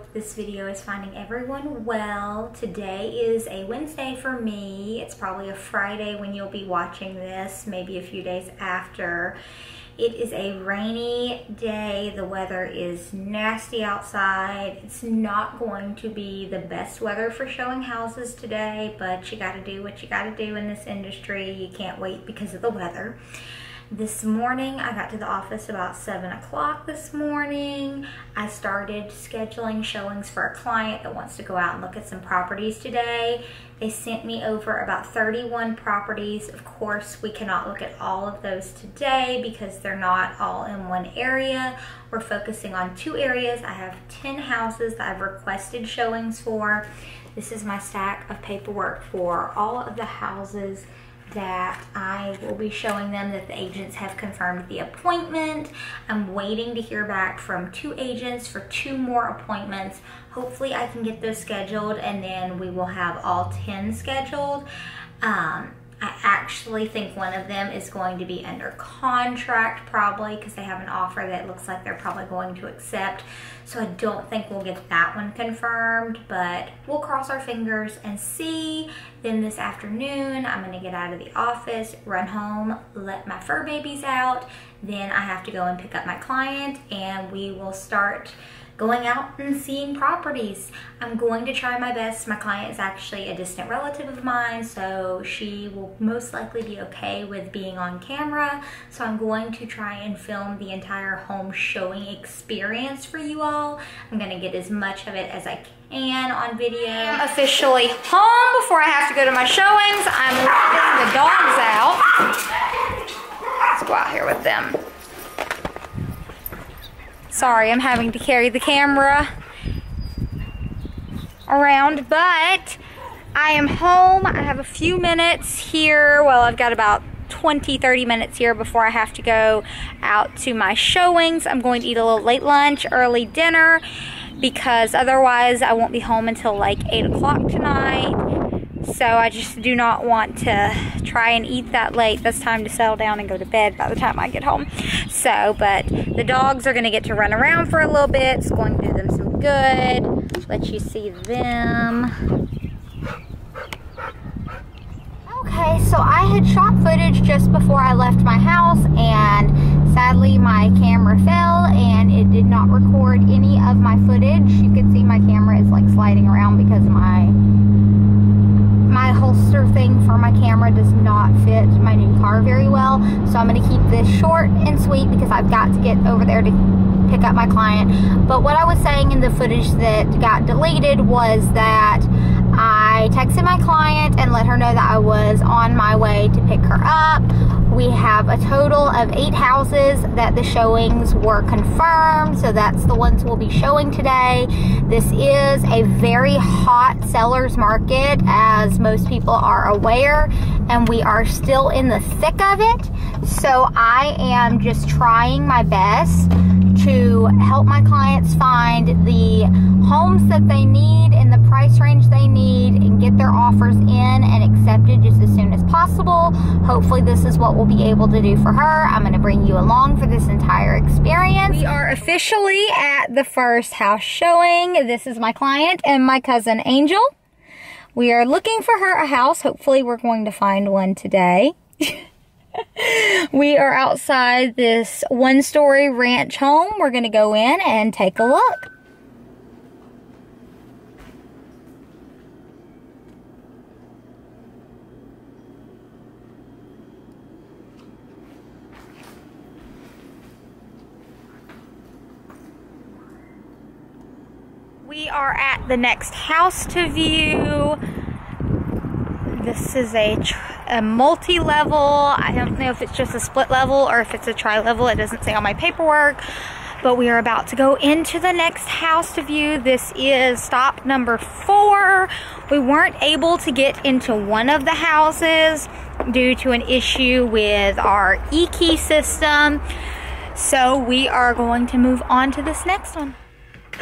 hope this video is finding everyone well. Today is a Wednesday for me. It's probably a Friday when you'll be watching this, maybe a few days after. It is a rainy day. The weather is nasty outside. It's not going to be the best weather for showing houses today, but you gotta do what you gotta do in this industry. You can't wait because of the weather. This morning, I got to the office about 7 o'clock this morning. I started scheduling showings for a client that wants to go out and look at some properties today. They sent me over about 31 properties. Of course, we cannot look at all of those today because they're not all in one area. We're focusing on 2 areas. I have 10 houses that I've requested showings for. This is my stack of paperwork for all of the houses that I will be showing them that the agents have confirmed the appointment. I'm waiting to hear back from 2 agents for 2 more appointments. Hopefully I can get those scheduled and then we will have all 10 scheduled. I actually think one of them is going to be under contract probably because they have an offer that looks like they're probably going to accept. So I don't think we'll get that one confirmed, but we'll cross our fingers and see. Then this afternoon, I'm gonna get out of the office, run home, let my fur babies out. Then I have to go and pick up my client and we will start going out and seeing properties. I'm going to try my best. My client is actually a distant relative of mine, so she will most likely be okay with being on camera. So I'm going to try and film the entire home showing experience for you all. I'm gonna get as much of it as I can on video. I'm officially home before I have to go to my showings. I'm letting the dogs out. Let's go out here with them. Sorry, I'm having to carry the camera around, but I am home. I have a few minutes here. Well, I've got about 20-30 minutes here before I have to go out to my showings. I'm going to eat a little late lunch, early dinner, because otherwise I won't be home until like 8 o'clock tonight. So I just do not want to try and eat that late. That's time to settle down and go to bed by the time I get home. So, but the dogs are gonna get to run around for a little bit. It's going to do them some good. Let you see them. Okay, so I had shot footage just before I left my house, and sadly my camera fell and it did not record any of my footage. You can see my camera is like sliding around because my holster thing for my camera does not fit my new car very well. So I'm going to keep this short and sweet because I've got to get over there to pick up my client. But what I was saying in the footage that got deleted was that I texted my client and let her know that I was on my way to pick her up. We have a total of 8 houses that the showings were confirmed, so that's the ones we'll be showing today. This is a very hot seller's market, as most people are aware, and we are still in the thick of it. So I am just trying my best to help my clients find the homes that they need in the price range they need and get their offers in and accepted just as soon as possible. Hopefully this is what we'll be able to do for her. I'm going to bring you along for this entire experience. We are officially at the first house showing. This is my client and my cousin Angel. We are looking for her a house. Hopefully we're going to find one today. We are outside this 1-story ranch home. We're going to go in and take a look. We are at the next house to view. This is a multi-level. I don't know if it's just a split level or if it's a tri-level. It doesn't say on my paperwork. But we are about to go into the next house to view. This is stop number 4. We weren't able to get into one of the houses due to an issue with our e-key system. So we are going to move on to this next one.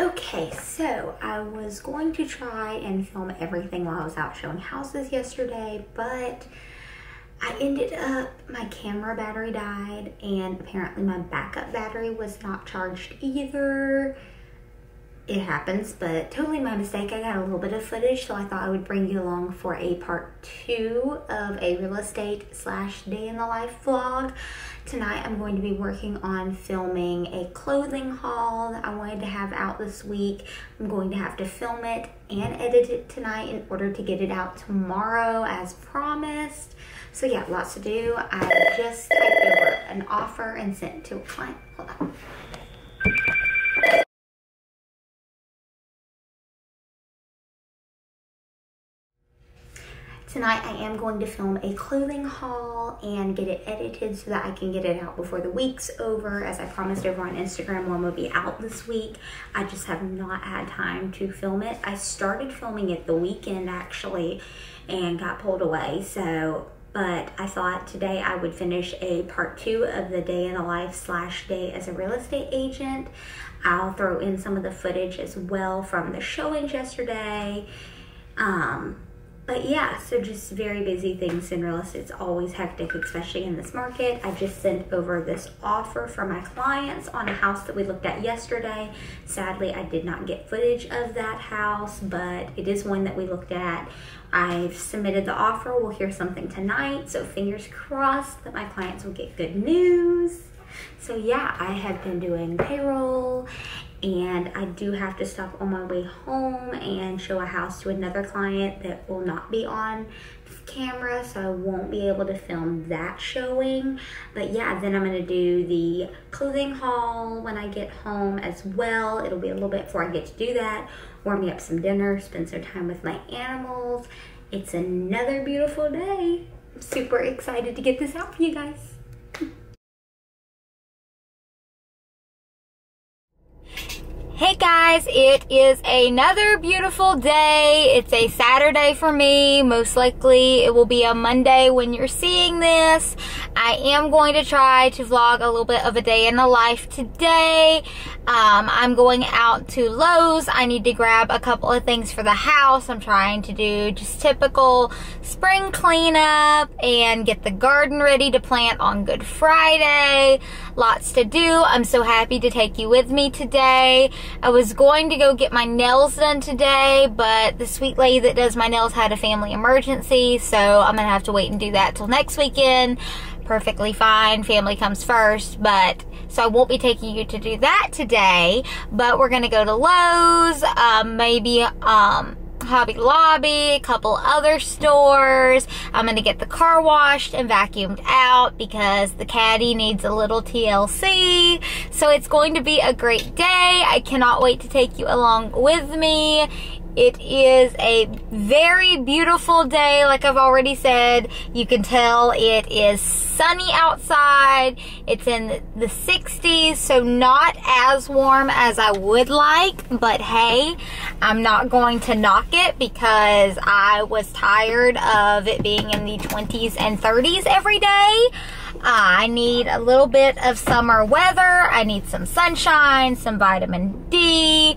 Okay, so I was going to try and film everything while I was out showing houses yesterday, but I ended up, my camera battery died, and apparently my backup battery was not charged either. it happens, but totally my mistake. I got a little bit of footage, so I thought I would bring you along for a part 2 of a real estate / day in the life vlog. Tonight I'm going to be working on filming a clothing haul that I wanted to have out this week. I'm going to have to film it and edit it tonight in order to get it out tomorrow as promised. So yeah, lots to do. I just typed over an offer and sent it to a client. Hold on. Tonight I am going to film a clothing haul and get it edited so that I can get it out before the week's over. As I promised over on Instagram, one will be out this week. I just have not had time to film it. I started filming it the weekend actually and got pulled away. But I thought today I would finish a part 2 of the day in the life / day as a real estate agent. I'll throw in some of the footage as well from the showings yesterday. But yeah, so just very busy things in real estate. It's always hectic, especially in this market. I just sent over this offer for my clients on a house that we looked at yesterday. Sadly, I did not get footage of that house, but it is one that we looked at. I've submitted the offer. We'll hear something tonight, so fingers crossed that my clients will get good news. So yeah, I have been doing payroll, and I do have to stop on my way home and show a house to another client that will not be on camera, so I won't be able to film that showing. But yeah, then I'm gonna do the clothing haul when I get home as well. It'll be a little bit before I get to do that. Warm me up some dinner, spend some time with my animals. It's another beautiful day. I'm super excited to get this out for you guys. Hey guys, it is another beautiful day. It's a Saturday for me. Most likely it will be a Monday when you're seeing this. I am going to try to vlog a little bit of a day in the life today. I'm going out to Lowe's. I need to grab a couple of things for the house. I'm trying to do just typical spring cleanup and get the garden ready to plant on Good Friday. Lots to do. I'm so happy to take you with me today. I was going to go get my nails done today, but the sweet lady that does my nails had a family emergency, so I'm gonna have to wait and do that till next weekend. Perfectly fine, family comes first, but so I won't be taking you to do that today, but we're gonna go to Lowe's, maybe Hobby Lobby, a couple other stores. I'm gonna get the car washed and vacuumed out because the caddy needs a little TLC. So it's going to be a great day. I cannot wait to take you along with me. It is a very beautiful day, like I've already said. You can tell it is sunny outside. It's in the 60s, so not as warm as I would like, but hey, I'm not going to knock it because I was tired of it being in the 20s and 30s every day. I need a little bit of summer weather. I need some sunshine, some vitamin D,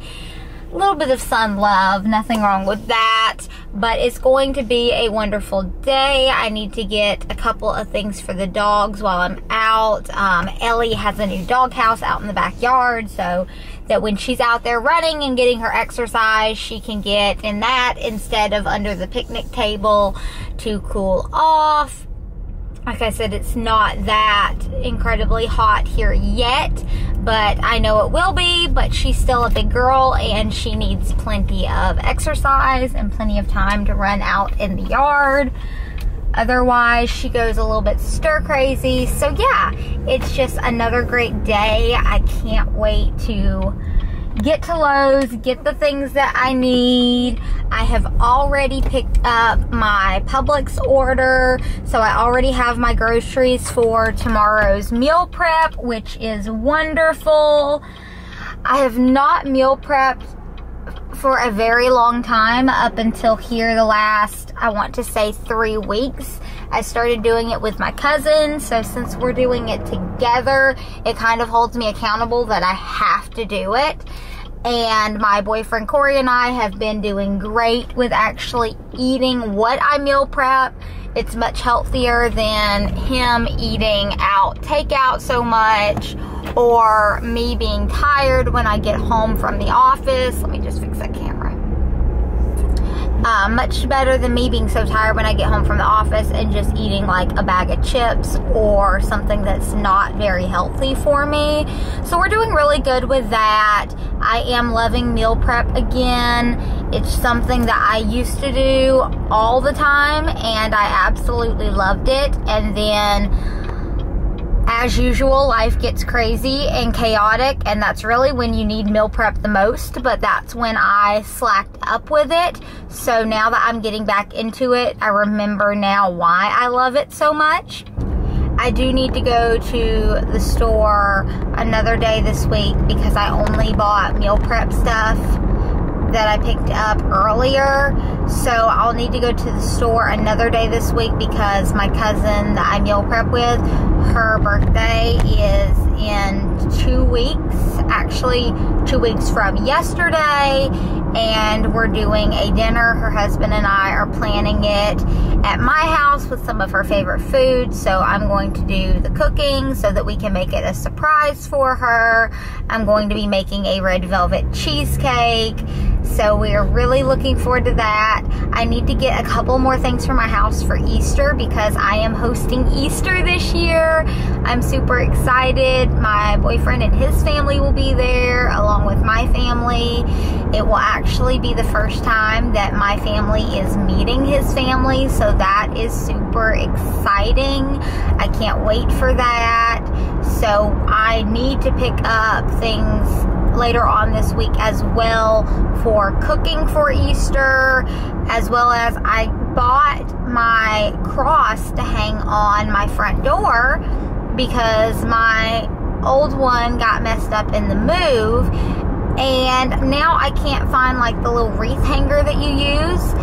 a little bit of sun love, nothing wrong with that, but it's going to be a wonderful day. I need to get a couple of things for the dogs while I'm out. Ellie has a new dog house out in the backyard, so that when she's out there running and getting her exercise, she can get in that instead of under the picnic table to cool off. Like I said, it's not that incredibly hot here yet, but I know it will be. But she's still a big girl and she needs plenty of exercise and plenty of time to run out in the yard. Otherwise, she goes a little bit stir crazy. So yeah, it's just another great day. I can't wait to get to Lowe's, get the things that I need. I have already picked up my Publix order, so I already have my groceries for tomorrow's meal prep, which is wonderful. I have not meal prepped for a very long time, up until here the last, I want to say 3 weeks. I started doing it with my cousin, so since we're doing it together, it kind of holds me accountable that I have to do it. And my boyfriend Corey and I have been doing great with actually eating what I meal prep. It's much healthier than him eating out takeout so much, or me being tired when I get home from the office. Let me just fix that camera. Much better than me being so tired when I get home from the office and just eating like a bag of chips or something that's not very healthy for me. So we're doing really good with that. I am loving meal prep again. It's something that I used to do all the time and I absolutely loved it. And then as usual, life gets crazy and chaotic, and that's really when you need meal prep the most, but that's when I slacked up with it. So now that I'm getting back into it, I remember now why I love it so much. I do need to go to the store another day this week because I only bought meal prep stuff that I picked up earlier. So I'll need to go to the store another day this week because my cousin that I meal prep with, her birthday is in 2 weeks, actually 2 weeks from yesterday, and we're doing a dinner. Her husband and I are planning it at my house with some of her favorite foods, so I'm going to do the cooking so that we can make it a surprise for her. I'm going to be making a red velvet cheesecake, so we are really looking forward to that. I need to get a couple more things for my house for Easter because I am hosting Easter this year. I'm super excited. My boyfriend and his family will be there along with my family. It will actually be the first time that my family is meeting his family, so that is super exciting. I can't wait for that. So I need to pick up things later on this week as well for cooking for Easter, as well as I bought my cross to hang on my front door because my old one got messed up in the move, and now I can't find like the little wreath hanger that you use.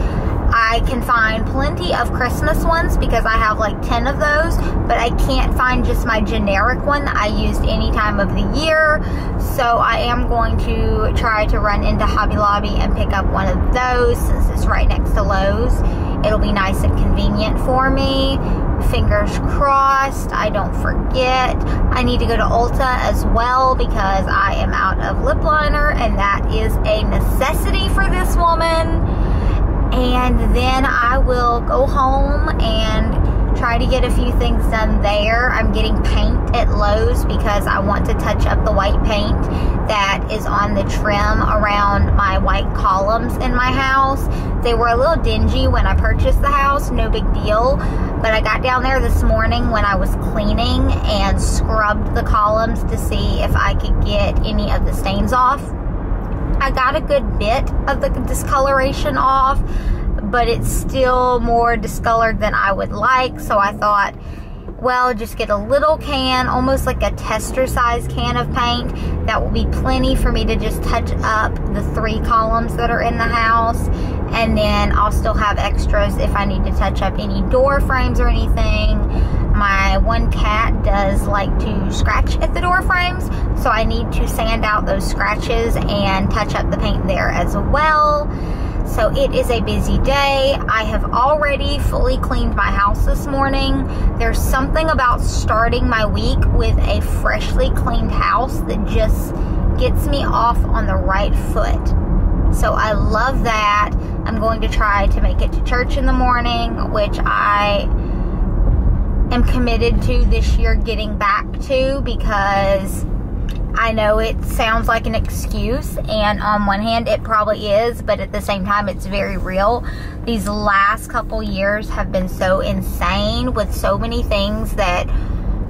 I can find plenty of Christmas ones because I have like 10 of those, but I can't find just my generic one that I used any time of the year. So I am going to try to run into Hobby Lobby and pick up one of those since it's right next to Lowe's. It'll be nice and convenient for me. Fingers crossed I don't forget. I need to go to Ulta as well because I am out of lip liner, and that is a necessity for this woman. And then I will go home and try to get a few things done there. I'm getting paint at Lowe's because I want to touch up the white paint that is on the trim around my white columns in my house. They were a little dingy when I purchased the house, no big deal. But I got down there this morning when I was cleaning and scrubbed the columns to see if I could get any of the stains off. I got a good bit of the discoloration off, but it's still more discolored than I would like. So I thought, well, just get a little can, almost like a tester size can of paint. That will be plenty for me to just touch up the 3 columns that are in the house. And then I'll still have extras if I need to touch up any door frames or anything. My one cat does like to scratch at the door frames, so I need to sand out those scratches and touch up the paint there as well. So it is a busy day. I have already fully cleaned my house this morning. There's something about starting my week with a freshly cleaned house that just gets me off on the right foot. So I love that. I'm going to try to make it to church in the morning, which I am committed to this year getting back to, because I know it sounds like an excuse, and on one hand it probably is, but at the same time it's very real. These last couple years have been so insane with so many things that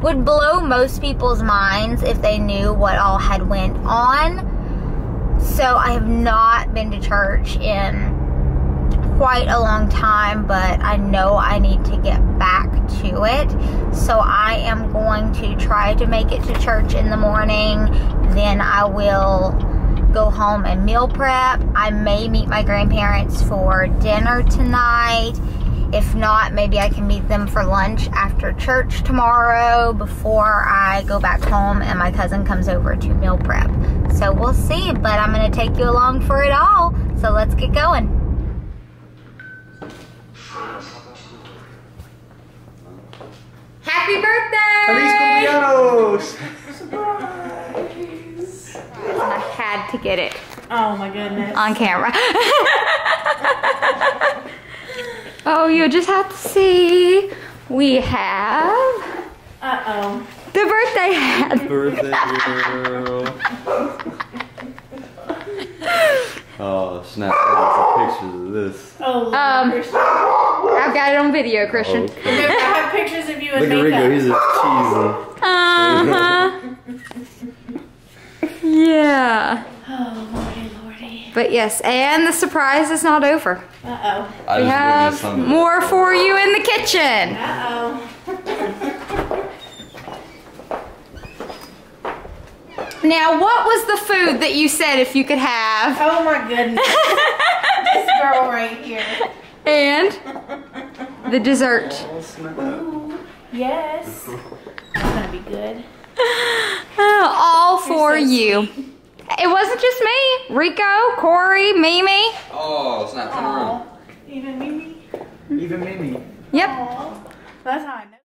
would blow most people's minds if they knew what all had went on. So I have not been to church in quite a long time, but I know I need to get back to it. So I am going to try to make it to church in the morning. Then I will go home and meal prep. I may meet my grandparents for dinner tonight. If not, maybe I can meet them for lunch after church tomorrow before I go back home and my cousin comes over to meal prep. So we'll see, but I'm going to take you along for it all. So let's get going. Happy birthday! ¡Feliz cumpleaños! Surprise! had to get it Oh my goodness. on camera. Oh, you'll just have to see. We have Uh-oh. the birthday hat. Birthday girl. Oh, snap. Lots of pictures of this. Oh, Christian. I've got it on video, Christian. Okay. Remember, I have pictures of you in Look at makeup. Rico, he's just cheesing. Yeah. Oh, lordy, lordy. But yes, and the surprise is not over. Uh-oh. I We just have witnessed something. more for you in the kitchen. Uh-oh. Now, what was the food that you said if you could have? Oh my goodness. This girl right here. And the dessert. Oh, snap. Ooh, yes. That's gonna be good. All for so you. It wasn't just me. Rico, Corey, Mimi. Oh, snap. Turn around. Aw. Even Mimi. Even Mimi. Yep. Aw. That's how I know.